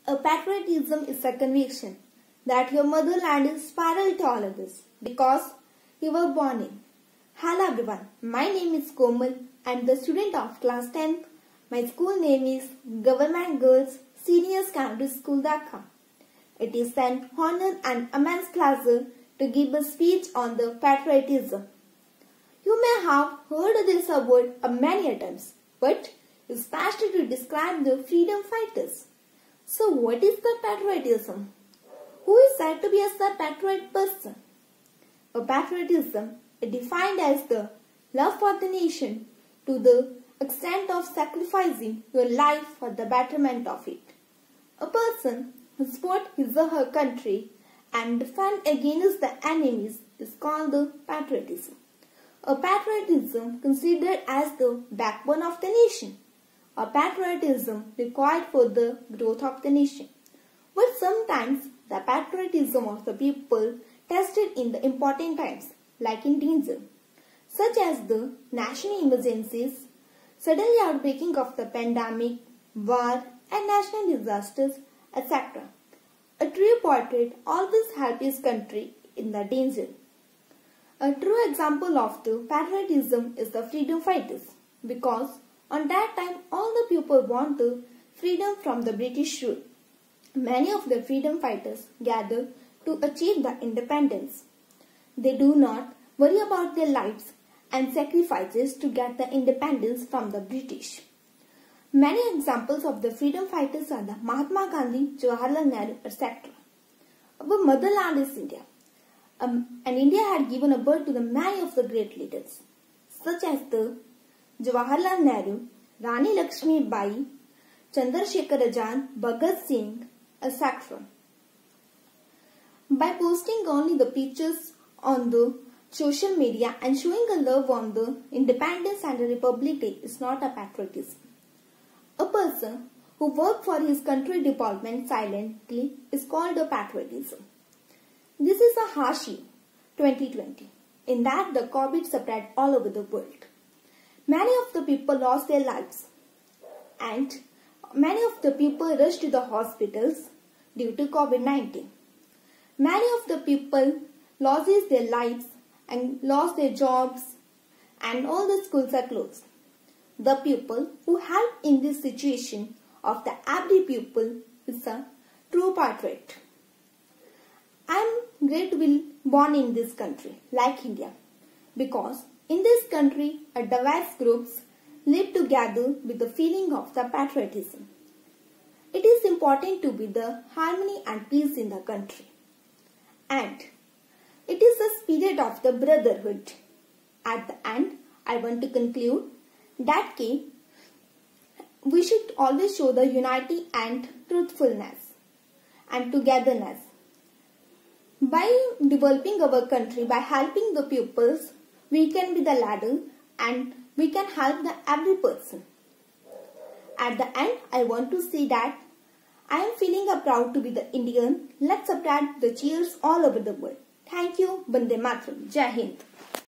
A patriotism is a conviction that your motherland is parallel to all others because you were born in. Hello everyone, my name is Komal. I am the student of class 10th. My school name is Government Girls Senior Secondary School, Dhaka. It is an honor and immense pleasure to give a speech on the patriotism. You may have heard this word many times, but especially to describe the freedom fighters. So what is the patriotism? Who is said to be a patriot person? A patriotism is defined as the love for the nation to the extent of sacrificing your life for the betterment of it. A person who supports his or her country and defends against the enemies is called the patriotism. A patriotism considered as the backbone of the nation. A patriotism required for the growth of the nation. But sometimes the patriotism of the people tested in the important times, like in danger, such as the national emergencies, suddenly outbreaking of the pandemic, war and national disasters, etc. A true patriot always helps his country in the danger. A true example of the patriotism is the freedom fighters, because on that time all the people want the freedom from the British rule. Many of the freedom fighters gather to achieve the independence. They do not worry about their lives and sacrifices to get the independence from the British. Many examples of the freedom fighters are the Mahatma Gandhi, Jawaharlal Nehru, etc. Our motherland is India. And India had given a birth to the many of the great leaders, such as the Jawaharlal Nehru, Rani Lakshmi Bai, Chandrasekhar Azad, Bhagat Singh, etc. By posting only the pictures on the social media and showing a love on the Independence and the Republic Day is not a patriotism. A person who works for his country development silently is called a patriotism. This is a harsh year, 2020, in that the COVID spread all over the world. Many of the people lost their lives and many of the people rushed to the hospitals due to COVID-19. Many of the people lost their lives and lost their jobs and all the schools are closed. The people who help in this situation of the every people is a true patriot. I am glad to be born in this country like India, because in this country diverse groups live together with the feeling of the patriotism. It is important to be the harmony and peace in the country. And it is the spirit of the brotherhood. At the end, I want to conclude that we should always show the unity and truthfulness and togetherness. By developing our country, by helping the pupils, we can be the ladder and we can help the every person. At the end, I want to say that I am feeling proud to be the Indian. Let's spread the cheers all over the world. Thank you. Bande Mataram. Jai Hind.